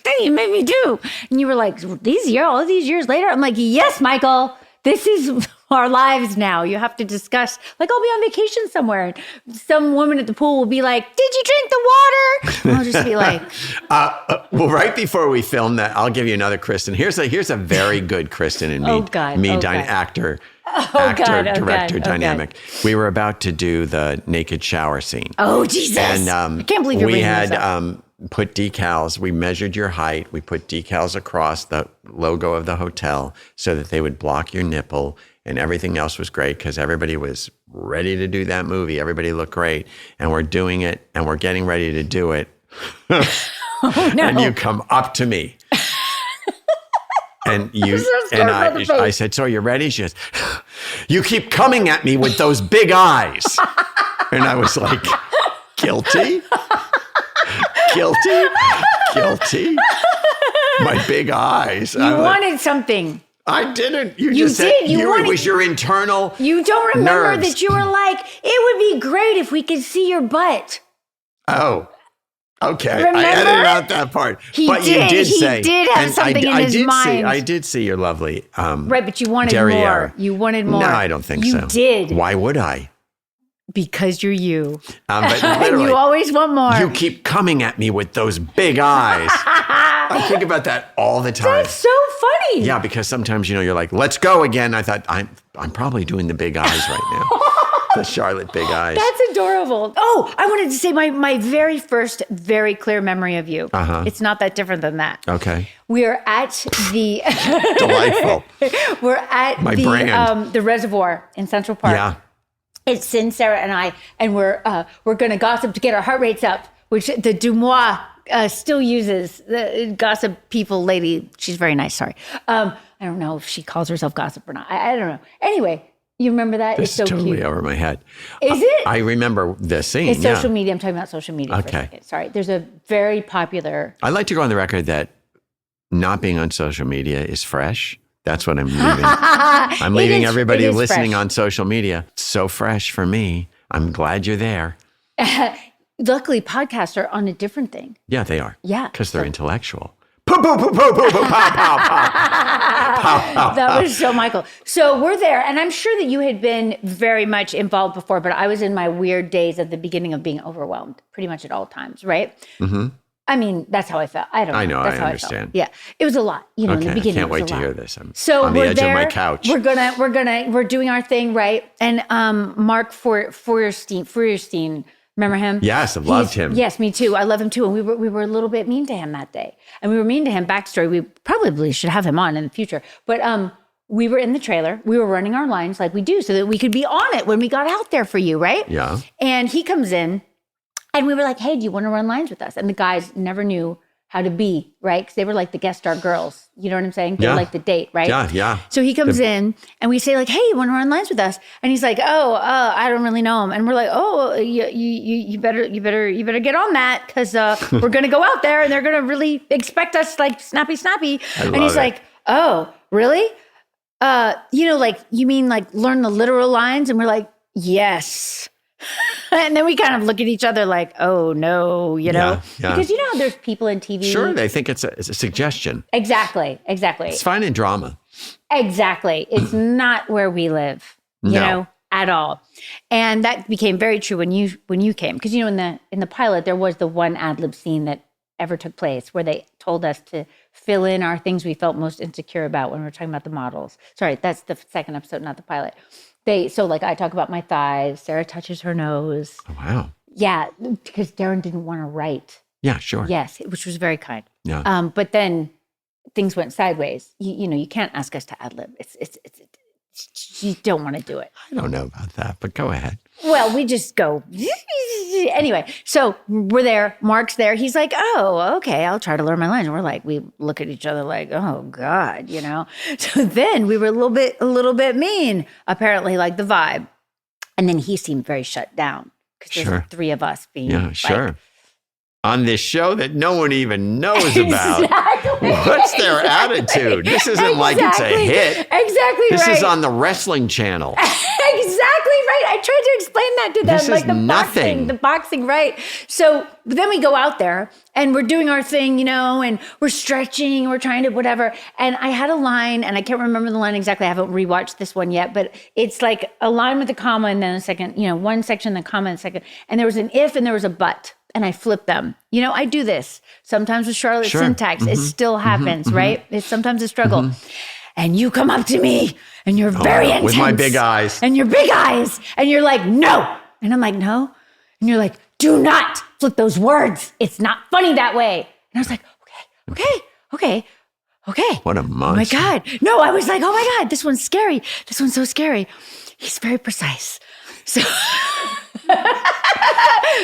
thing you made me do. And you were like, all these years later? I'm like, yes, Michael, this is our lives now. You have to discuss, like, I'll be on vacation somewhere. And some woman at the pool will be like, did you drink the water? And I'll just be like, well, right before we film that, I'll give you another Kristin. Here's a very good Kristin and actor, director dynamic. We were about to do the naked shower scene. Oh, Jesus. And I can't believe you're bringing this up. Put decals. We measured your height. We put decals across the logo of the hotel so that they would block your nipple. And everything else was great because everybody was ready to do that movie. Everybody looked great. And we're doing it and we're getting ready to do it. And you come up to me. And I said, so you're ready? She goes, you keep coming at me with those big eyes. And I was like, guilty? Guilty. My big eyes. You wanted something. I didn't. You just said it was your internal. You don't remember nerves. that you were like, it would be great if we could see your butt. Oh, okay. Remember? I edited out that part. He did have something in his mind. I did see your lovely. Right, but you wanted derriere. more. You wanted more. No, I don't think so. You did. Why would I? Because you're you. But And you always want more. You keep coming at me with those big eyes. I think about that all the time. That's so funny. Yeah, because sometimes, you're like, let's go again. I thought, I'm probably doing the big eyes right now. The Charlotte big eyes. That's adorable. Oh, I wanted to say my very first, very clear memory of you. It's not that different than that. Okay. We're at the... Delightful. We're at the reservoir in Central Park. Yeah. It's Sin, Sarah, and I, and we're going to gossip to get our heart rates up, which the Dumois still uses the gossip people lady. She's very nice. Sorry. I don't know if she calls herself gossip or not. I don't know. Anyway, you remember that? This it's so is totally cute. over my head. Is it? I remember the scene. It's social media. I'm talking about social media for a Okay. second. Sorry. There's a very popular. I'd like to go on the record that not being on social media is fresh. That's what I'm leaving. I'm leaving everybody listening on social media. It's so fresh for me. I'm glad you're there. Luckily, podcasts are on a different thing. Yeah, they are. Yeah. Because they're intellectual. Poo, poo, poo, poo, poo, poo, pow, pow, pow. Pow, pow, That was so Michael. So we're there, and I'm sure that you had been very much involved before, but I was in my weird days at the beginning of being overwhelmed pretty much at all times, right? Mm-hmm. I mean, that's how I felt. I don't know. I know, That's I how understand. I felt. Yeah. It was a lot, in the Okay, I beginning. can't it was wait a to lot. hear this. I'm So on the we're edge there. of my couch. We're doing our thing, right? And Mark Feuerstein, remember him? Yes, I've loved him. Yes, me too. I love him too. And we were a little bit mean to him that day. And we were mean to him. Backstory, we probably should have him on in the future. But we were in the trailer. We were running our lines like we do so that we could be on it when we got out there for you, right? Yeah. And he comes in and we were like, hey, do you want to run lines with us? And the guys never knew how to be, right? Because they were like the guest star girls. You know what I'm saying? They were like the date, right? Yeah, yeah. So he comes in and we say like, hey, you want to run lines with us? And he's like, I don't really know him. And we're like, oh, you better get on that because we're going to go out there and they're going to really expect us like snappy. And he's like, oh, really? Like, you mean like learn the literal lines? And we're like, yes. And then we kind of look at each other like, oh no, Yeah. because you know how there's people in TV. Sure, they think it's a suggestion. Exactly. It's fine in drama. Exactly. It's not where we live, you know, at all. And that became very true when you came. Because, in the pilot, there was the one ad lib scene that ever took place where they told us to fill in our things we felt most insecure about when we were talking about the models. Sorry, that's the second episode, not the pilot. So like I talk about my thighs, Sarah touches her nose. Oh, wow. Yeah, because Darren didn't want to write. Yeah, sure. Yes, which was very kind. Yeah. But then things went sideways. You can't ask us to ad lib. It's you don't want to do it. I don't know about that, but go ahead. Well, we just go. Anyway, so we're there. Mark's there. He's like, oh, okay, I'll try to learn my lines. And we're like, we look at each other like, oh God, So then we were a little bit mean, apparently, like the vibe. And then he seemed very shut down because there's three of us being like, on this show that no one even knows about. Exactly. What's their attitude? This isn't like it's a hit. Exactly This right. is on the wrestling channel. Exactly right. I tried to explain that to them. This like is the nothing. boxing, right? So then we go out there and we're doing our thing, and we're stretching, we're trying to whatever. And I had a line, and I can't remember the line exactly. I haven't rewatched this one yet, but it's like a line with a comma and then a second, one section, the comma and a second. And there was an if and there was a but. And I flip them. I do this sometimes with Charlotte's syntax. It still happens, right? It's sometimes a struggle. And you come up to me and you're very intense. With my big eyes. And your big eyes. And you're like, no. And I'm like, no. And you're like, do not flip those words. It's not funny that way. And I was like, okay. What a monster. Oh my God. No, I was like, oh my God, this one's scary. This one's so scary. He's very precise. So...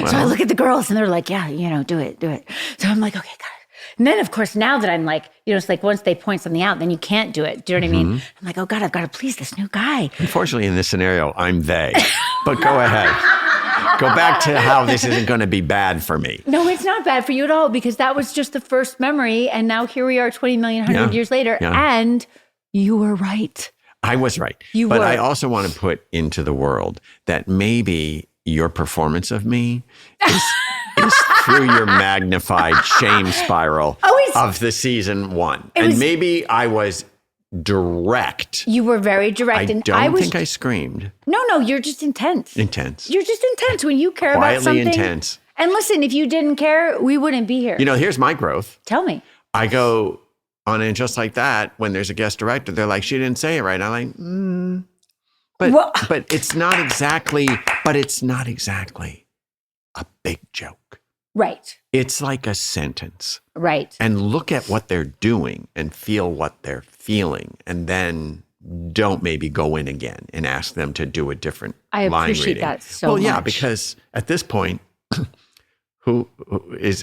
So I look at the girls and they're like, yeah, do it. So I'm like, okay, got it. And then of course, now that I'm like, it's like once they point something out, then you can't do it. Do you know what I mean? I'm like, oh God, I've got to please this new guy. Unfortunately, in this scenario, I'm they. But go ahead. Go back to how this isn't going to be bad for me. No, it's not bad for you at all because that was just the first memory. And now here we are 20 million, 100 years later. Yeah. And you were right. I was right. But I also want to put into the world that maybe your performance of me is through your magnified shame spiral of the season one. And maybe I was direct. You were very direct. I don't think I screamed. No, you're just intense. You're just intense when you care about something. Quietly intense. And listen, if you didn't care, we wouldn't be here. Here's my growth. Tell me. I go on and just like that, when there's a guest director, they're like, she didn't say it right. I'm like, But it's not exactly a big joke. Right. It's like a sentence. Right. And look at what they're doing and feel what they're feeling. And then don't maybe go in again and ask them to do a different line reading. I appreciate that so much. Well, yeah, because at this point, who's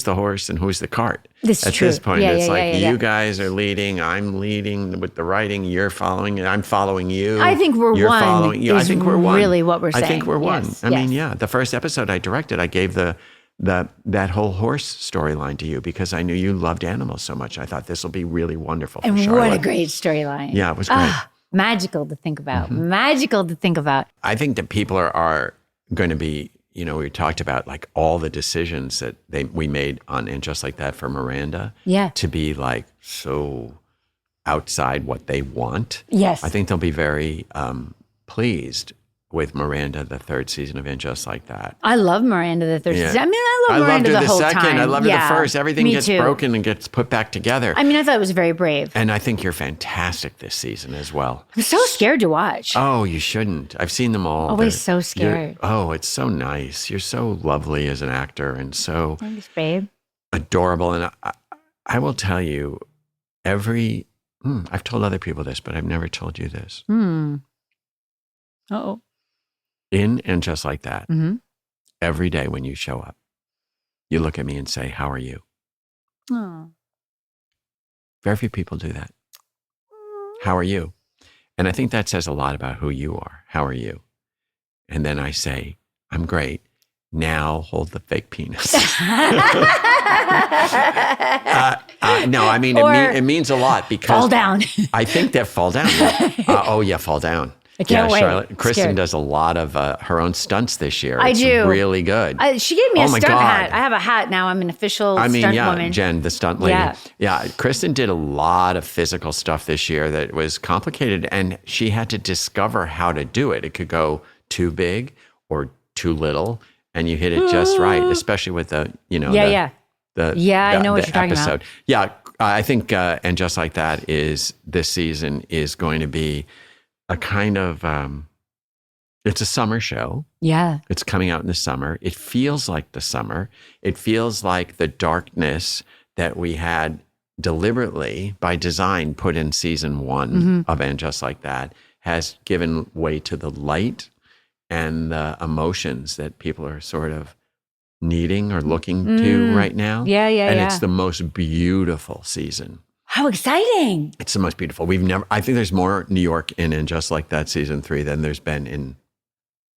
the horse and who's the cart. This is At true. this point, Yeah, it's yeah, like yeah. you guys are leading, I'm leading with the writing, you're following, and I'm following you. I think we're you're one. Following, yeah, I is think we're one. really what we're saying. I think we're one. Yes, I mean, yes. yeah, the first episode I directed, I gave that whole horse storyline to you because I knew you loved animals so much. I thought this will be really wonderful for And Charlotte. what a great storyline. Yeah, it was great. Magical to think about. Magical to think about. I think that people are going to be, we talked about like all the decisions that we made on And Just Like That for Miranda. Yeah. To be like so outside what they want. Yes. I think they'll be very pleased with Miranda, the third season of And Just Like That. I love Miranda the third Yeah. season. I mean, I love Miranda loved her the whole second. time. I loved her the first. Everything me gets too. broken and gets put back together. I mean, I thought it was very brave. And I think you're fantastic this season as well. I'm so scared to watch. Oh, you shouldn't. I've seen them all. Always so scared. It's so nice. You're so lovely as an actor and so Thanks, babe. adorable. And I will tell you, I've told other people this, but I've never told you this. Uh-oh. In And Just Like That, Mm-hmm. every day when you show up, you look at me and say, "How are you?" Oh. Very few people do that. How are you? And I think that says a lot about who you are. How are you? And then I say, "I'm great. Now hold the fake penis." No, I mean, it means a lot because Fall down. I think that fall down. Fall down. I can't wait. Charlotte, Kristin Scared. does a lot of her own stunts this year. I It's do. really good. She gave me Oh a my stunt God. hat. I have a hat now. I'm an official stunt woman. Jen, the stunt lady. Yeah. Yeah, Kristin did a lot of physical stuff this year that was complicated, and she had to discover how to do it. It could go too big or too little, and you hit it just right, especially with the. I know what you're talking episode. about. Yeah, I think And Just Like That this season is going to be a kind of. It's a summer show. Yeah. It's coming out in the summer. It feels like the summer. It feels like the darkness that we had deliberately by design put in season one of And Just Like That has given way to the light and the emotions that people are sort of needing or looking to right now. Yeah. And it's the most beautiful season. How exciting. It's the most beautiful. I think there's more New York in Just Like That season 3 than there's been in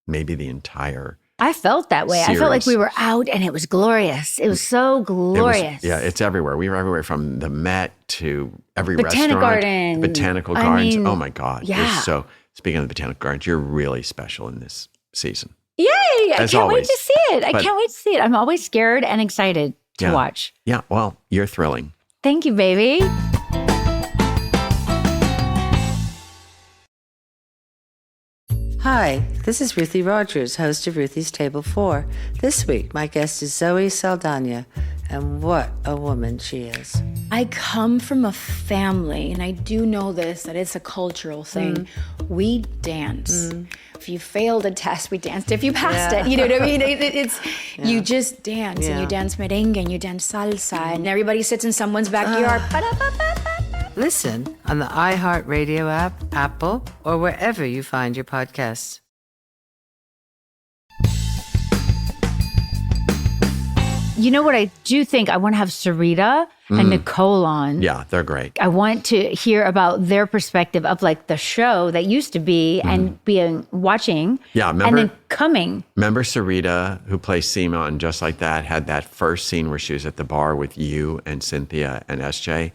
maybe the entire I felt that way. I felt like series. we were out and it was glorious. It was so glorious. It's everywhere. We were everywhere from the Met to every Botanic restaurant. Garden. Botanical I Gardens. mean, Oh my God. yeah. So speaking of the Botanical Gardens, you're really special in this season. Yay. I As can't wait always. to see it. I But- can't wait to see it. I'm always scared and excited to watch. Yeah. Well, you're thrilling. Thank you, baby. Hi, this is Ruthie Rogers, host of Ruthie's Table 4. This week, my guest is Zoe Saldana, and what a woman she is. I come from a family, and I do know this, that it's a cultural thing. We dance. If you failed a test, we danced. If you passed it, you know what I mean? It's you just dance, and you dance merengue, and you dance salsa, and everybody sits in someone's backyard. Listen on the iHeartRadio app, Apple, or wherever you find your podcasts. You know what I do think? I want to have Sarita and Nicole on. Yeah, they're great. I want to hear about their perspective of like the show that used to be and watching. Yeah, and remember- then coming. Remember Sarita, who plays Seema on Just Like That, had that first scene where she was at the bar with you and Cynthia and SJ.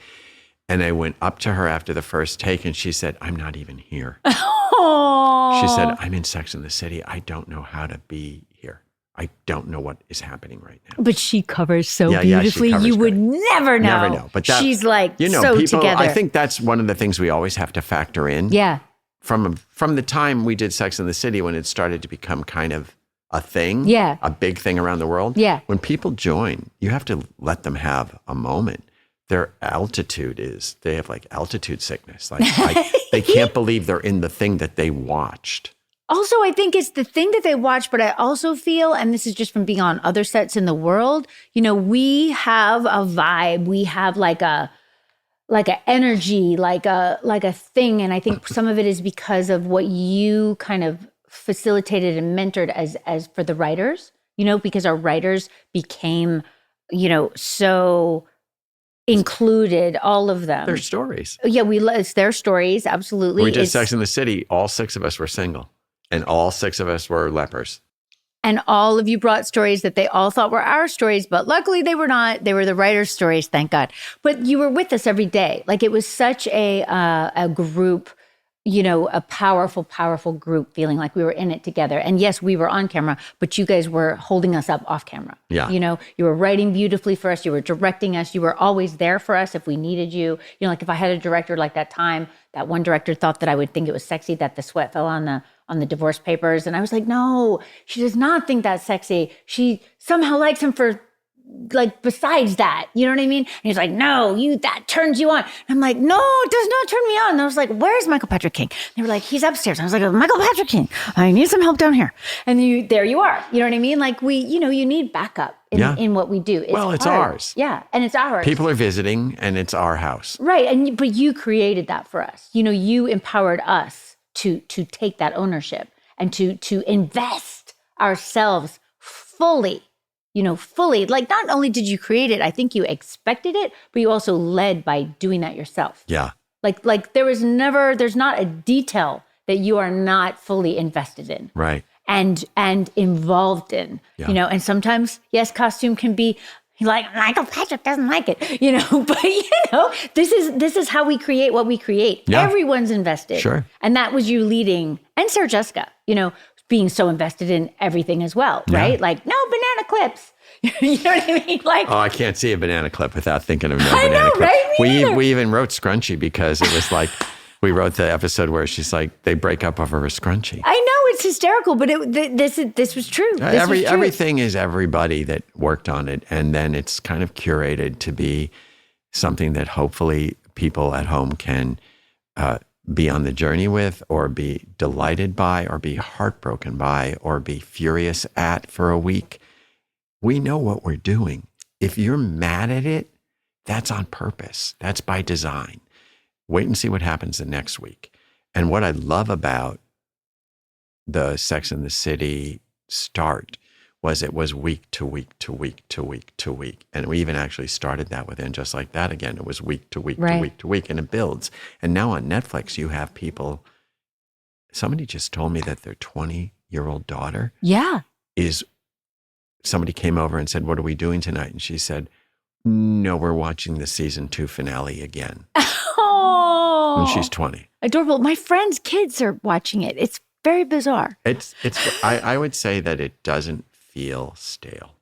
And I went up to her after the first take and she said, "I'm not even here." Oh, She said, "I'm in Sex and the City. I don't know how to be here. I don't know what is happening right now." but she covers so Yeah, she beautifully. covers You would great. never know. Never know. But she's like so people, together. I think that's one of the things we always have to factor in. Yeah. From the time we did Sex and the City, when it started to become kind of a thing, Yeah. a big thing around the world. Yeah. When people join, you have to let them have a moment. Their they have like altitude sickness. Like they can't believe they're in the thing that they watched. Also, I think it's the thing that they watch, but I also feel, and this is just from being on other sets in the world, we have a vibe. We have like a energy, like a thing. And I think some of it is because of what you kind of facilitated and mentored as for the writers because our writers became, so included, all of them. Their stories. Yeah, it's their stories, absolutely. We did Sex in the City. All 6 of us were single, and all 6 of us were lepers. And all of you brought stories that they all thought were our stories, but luckily they were not. They were the writers' stories, thank God. But you were with us every day. Like, it was such a group, a powerful, powerful group, feeling like we were in it together. And yes, we were on camera, but you guys were holding us up off camera. Yeah. You were writing beautifully for us. You were directing us. You were always there for us if we needed you. Like, if I had a director like that time, that one director thought that I would think it was sexy that the sweat fell on the divorce papers. And I was like, no, she does not think that's sexy. She somehow likes him for, like, besides that, you know what I mean? And he's like, no, that turns you on. And I'm like, no, it does not turn me on. And I was like, where's Michael Patrick King? They were like, he's upstairs. I was like, Michael Patrick King, I need some help down here. And there you are. You know what I mean? Like, you need backup in what we do. It's ours. Yeah. And it's ours. People are visiting, and it's our house. Right. But you created that for us. You empowered us to take that ownership and to invest ourselves fully. Fully. Like, not only did you create it, I think you expected it, but you also led by doing that yourself. Yeah. Like there's not a detail that you are not fully invested in. Right. And involved in, and sometimes, yes, costume can be like, Michael Patrick doesn't like it, but this is how we create what we create. Yeah. Everyone's invested. Sure. And that was you leading, and Sarah Jessica, being so invested in everything as well, right? Like, no banana clips. You know what I mean? Like, I can't see a banana clip without thinking of no I banana know, clip. right? We even wrote Scrunchy because it was like, we wrote the episode where she's like, they break up over a scrunchie. I know, it's hysterical, but this was true. Everything is everybody that worked on it, and then it's kind of curated to be something that hopefully people at home can be on the journey with, or be delighted by, or be heartbroken by, or be furious at for a week. We know what we're doing. If you're mad at it, that's on purpose. That's by design. Wait and see what happens the next week. And what I love about the Sex and the City start was it was week to week to week to week to week. And we even actually started that within Just Like That again. It was week to week to week to week, and it builds. And now on Netflix, you have people, somebody just told me that their 20-year-old daughter somebody came over and said, what are we doing tonight? And she said, no, we're watching the season 2 finale again. Oh, and she's 20. Adorable. My friends' kids are watching it. It's very bizarre. I would say that it doesn't feel stale.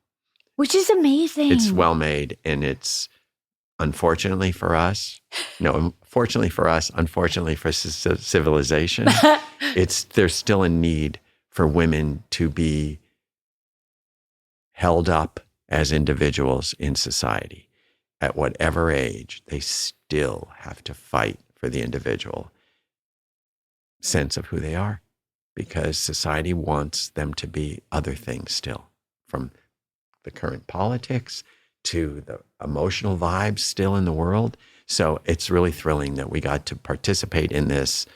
Which is amazing. It's well made, and it's, unfortunately for us, fortunately for us, unfortunately for civilization, there's still a need for women to be held up as individuals in society. At whatever age, they still have to fight for the individual sense of who they are, because society wants them to be other things still, from the current politics to the emotional vibes still in the world. So it's really thrilling that we got to participate in this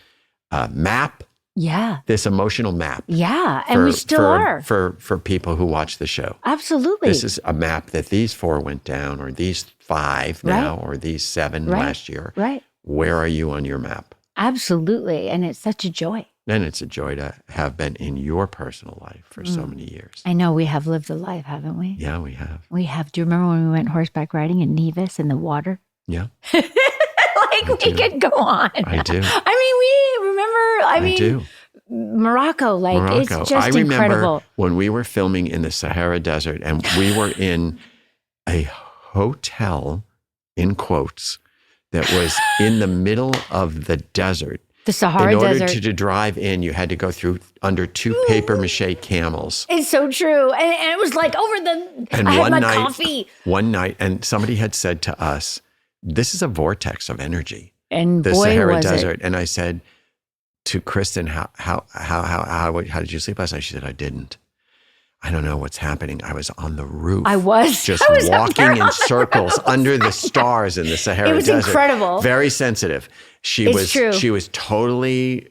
map. Yeah. This emotional map. Yeah. And we still are. For people who watch the show. Absolutely. This is a map that these 4 went down, or these 5 now, or these 7 last year. Right. Where are you on your map? Absolutely. And it's such a joy. And it's a joy to have been in your personal life for so many years. I know we have lived a life, haven't we? Yeah, we have. We have. Do you remember when we went horseback riding in Nevis in the water? Yeah. We could go on. I do. I mean, Morocco, it's just incredible. I remember when we were filming in the Sahara Desert, and we were in a hotel, in quotes, that was in the middle of the desert. The Sahara Desert. In order to drive in, you had to go through under 2 paper mache camels. It's so true. And it was like over the, and I had my coffee. One night, and somebody had said to us, this is a vortex of energy. And the boy, Sahara was Desert. It. And I said to Kristin, how did you sleep last night? She said, I didn't. I don't know what's happening. I was on the roof. I was walking in circles under the stars in the Sahara Desert. It was incredible. Very sensitive. She was totally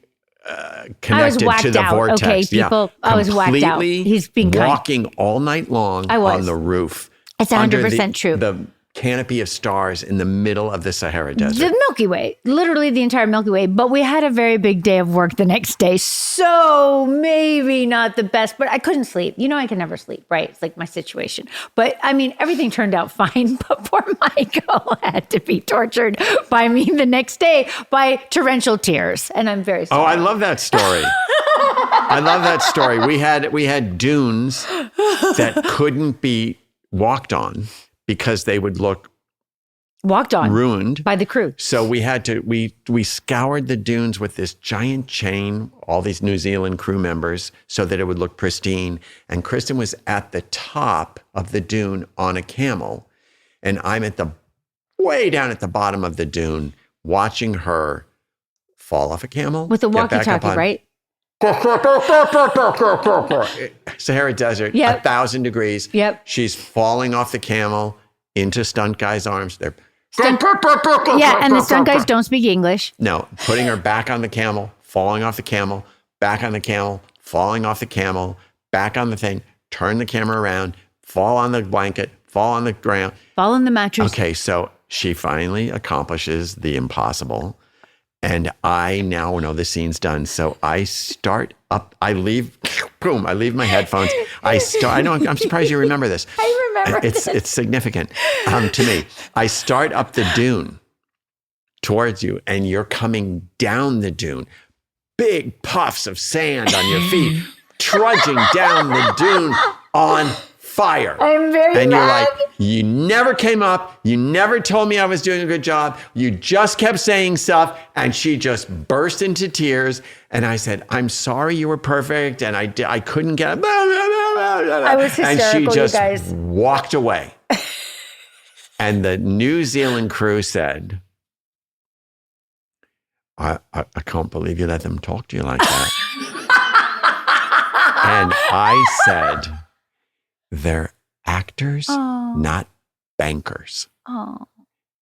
connected to the out. vortex. Okay, people, I was whacked out. Completely He's being kind. walking all night long I was. on the roof. It's under 100% true. The canopy of stars in the middle of the Sahara Desert. The Milky Way, literally the entire Milky Way. But we had a very big day of work the next day. So maybe not the best, but I couldn't sleep. You know, I can never sleep, right? It's like my situation. But I mean, everything turned out fine. But poor Michael had to be tortured by me the next day by torrential tears. And I'm very sorry. Oh, I love that story. I love that story. We had dunes that couldn't be walked on because they would look walked on ruined by the crew. So we had to we scoured the dunes with this giant chain, all these New Zealand crew members, so that it would look pristine. And Kristin was at the top of the dune on a camel, and I'm at the way down at the bottom of the dune watching her fall off a camel with the walkie-talkie, right? Sahara Desert, 1,000 degrees. Yep. She's falling off the camel into stunt guy's arms. They're and the stunt guys don't speak English. No, putting her back on the camel, falling off the camel, back on the camel, falling off the camel, back on the thing, turn the camera around, fall on the blanket, fall on the ground. Fall on the mattress. Okay, so she finally accomplishes the impossible. And I now know the scene's done. So I start up, I leave my headphones. I know, I'm surprised you remember this. I remember It's significant to me. I start up the dune towards you, and you're coming down the dune. Big puffs of sand on your feet, trudging down the dune on fire. I'm very And you're mad. like, you never came up. You never told me I was doing a good job. You just kept saying stuff. And she just burst into tears. And I said, I'm sorry you were perfect. And I couldn't get it. I was hysterical, and she just you guys. walked away. And the New Zealand crew said, I can't believe you let them talk to you like that. And I said, they're actors, not bankers. Oh,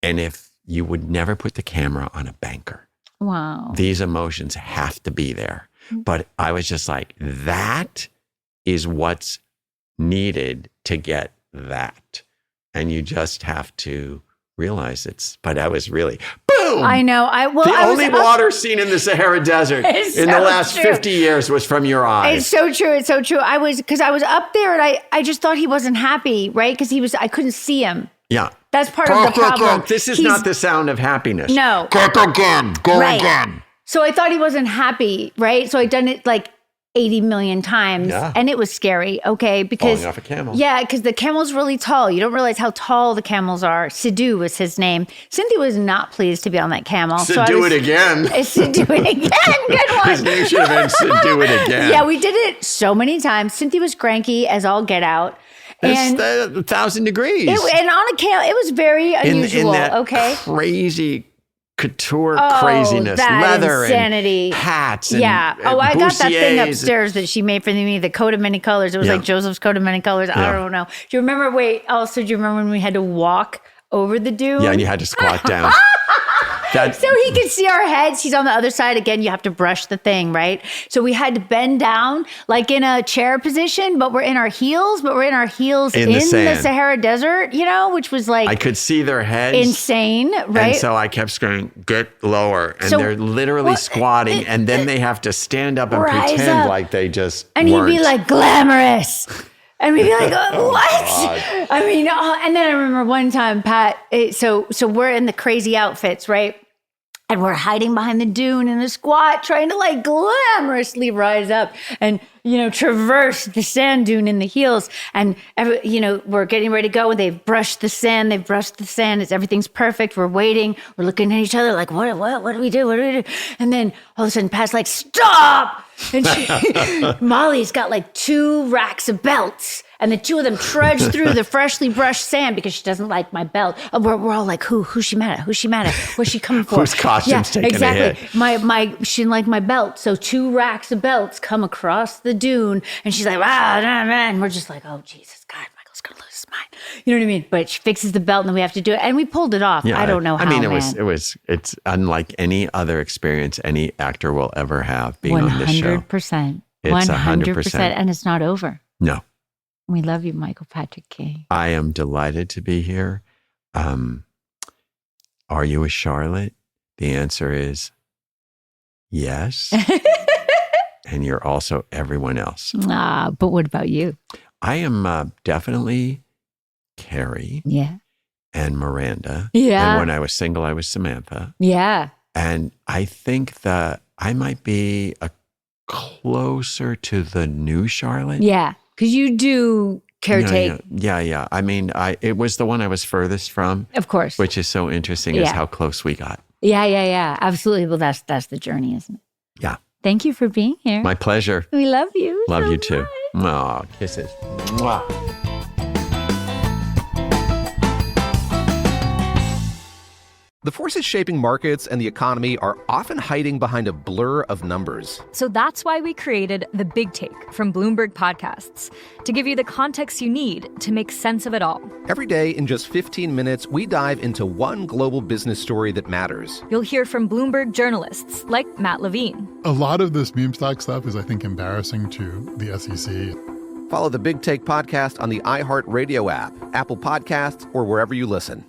And if you would never put the camera on a banker, wow. these emotions have to be there. But I was just like, that is what's needed to get that. And you just have to realize but I was really, boom! I know. The only water scene in the Sahara Desert in the last 50 years was from your eyes. It's so true. It's so true. I was up there and I just thought he wasn't happy, right? Because I couldn't see him. Yeah. That's part of the problem. This is not the sound of happiness. No. Go again. Go again. So I thought he wasn't happy, right? So I'd done it like 80 million times. Yeah. And it was scary, okay? Because Falling off a camel. Yeah, because the camel's really tall. You don't realize how tall the camels are. Sidhu was his name. Cynthia was not pleased to be on that camel. Sidhu it again. Sidhu it again. Good one. His name should have been Sidhu it again. Yeah, we did it so many times. Cynthia was cranky as all get out. It's 1,000 degrees. And on a camel, it was very unusual, in that okay? crazy couture craziness, that leather insanity. And hats. And, yeah. and I got that thing bustiers. upstairs that she made for me, the coat of many colors. It was like Joseph's coat of many colors. I don't know. Do you remember? Do you remember when we had to walk over the dune? Yeah, and you had to squat down. So he could see our heads. He's on the other side. Again, you have to brush the thing, right? So we had to bend down like in a chair position, but we're in our heels, in the Sahara Desert, which was like... I could see their heads. Insane, right? And so I kept screaming, get lower. And they're literally squatting, and then they have to stand up and pretend like they just And weren't. he'd be like, glamorous. And we'd be like, what? God. I mean, and then I remember one time, Pat, so we're in the crazy outfits, right? And we're hiding behind the dune in a squat, trying to like glamorously rise up and, traverse the sand dune in the heels. And, we're getting ready to go and they've brushed the sand. Everything's perfect. We're waiting. We're looking at each other like, what do we do? What do we do? And then all of a sudden Pat's like, stop. And Molly's got like 2 racks of belts. And the 2 of them trudge through the freshly brushed sand because she doesn't like my belt. We're all like, who's she mad at? Who's she mad at? What's she coming for? Whose costume's taking a hit? She didn't like my belt. So 2 racks of belts come across the dune. And she's like, and we're just like, oh, Jesus, God, Michael's going to lose is mine. You know what I mean? But she fixes the belt and then we have to do it. And we pulled it off. I don't know how, it's unlike any other experience any actor will ever have being on this show. 100%. It's 100%. And it's not over. No. We love you, Michael Patrick King. I am delighted to be here. Are you a Charlotte? The answer is yes. And you're also everyone else. But what about you? I am definitely Carrie. Yeah. And Miranda. Yeah. And when I was single, I was Samantha. Yeah. And I think that I might be closer to the new Charlotte. Yeah. Because you do caretake. Yeah. I mean, it was the one I was furthest from. Of course. Which is so interesting is how close we got. Yeah. Absolutely. Well, that's the journey, isn't it? Yeah. Thank you for being here. My pleasure. We love you. Love so you too. Much. Aw, kisses. Mwah. The forces shaping markets and the economy are often hiding behind a blur of numbers. So that's why we created The Big Take from Bloomberg Podcasts, to give you the context you need to make sense of it all. Every day, in just 15 minutes, we dive into one global business story that matters. You'll hear from Bloomberg journalists like Matt Levine. A lot of this meme stock stuff is, I think, embarrassing to the SEC. Follow The Big Take podcast on the iHeartRadio app, Apple Podcasts, or wherever you listen.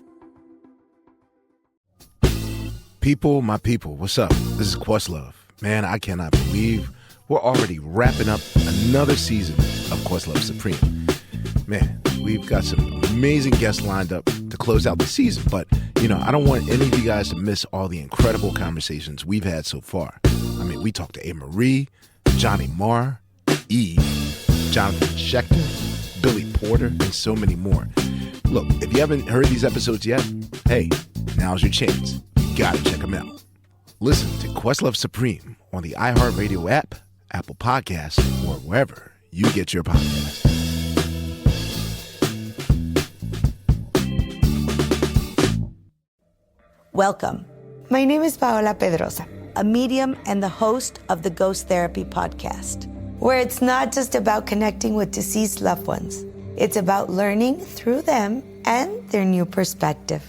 People, my people, what's up? This is Questlove. Man, I cannot believe we're already wrapping up another season of Questlove Supreme. Man, we've got some amazing guests lined up to close out the season, but, I don't want any of you guys to miss all the incredible conversations we've had so far. I mean, we talked to A. Marie, Johnny Marr, Eve, Jonathan Schechter, Billy Porter, and so many more. Look, if you haven't heard these episodes yet, hey, now's your chance. Gotta check them out. Listen to Questlove Supreme on the iHeartRadio app, Apple Podcasts, or wherever you get your podcasts. Welcome. My name is Paola Pedrosa, a medium and the host of the Ghost Therapy podcast, where it's not just about connecting with deceased loved ones. It's about learning through them and their new perspective.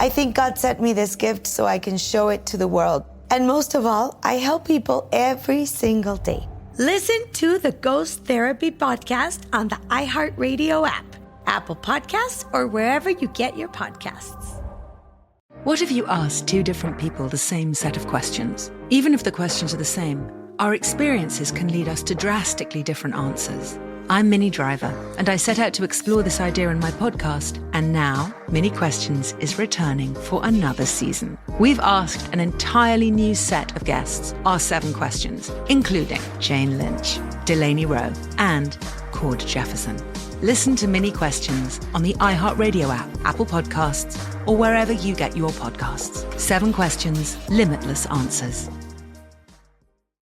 I think God sent me this gift so I can show it to the world. And most of all, I help people every single day. Listen to the Ghost Therapy podcast on the iHeartRadio app, Apple Podcasts, or wherever you get your podcasts. What if you asked two different people the same set of questions? Even if the questions are the same, our experiences can lead us to drastically different answers. I'm Minnie Driver, and I set out to explore this idea in my podcast, and now Minnie Questions is returning for another season. We've asked an entirely new set of guests our 7 questions, including Jane Lynch, Delaney Rowe, and Cord Jefferson. Listen to Minnie Questions on the iHeartRadio app, Apple Podcasts, or wherever you get your podcasts. 7 questions, limitless answers.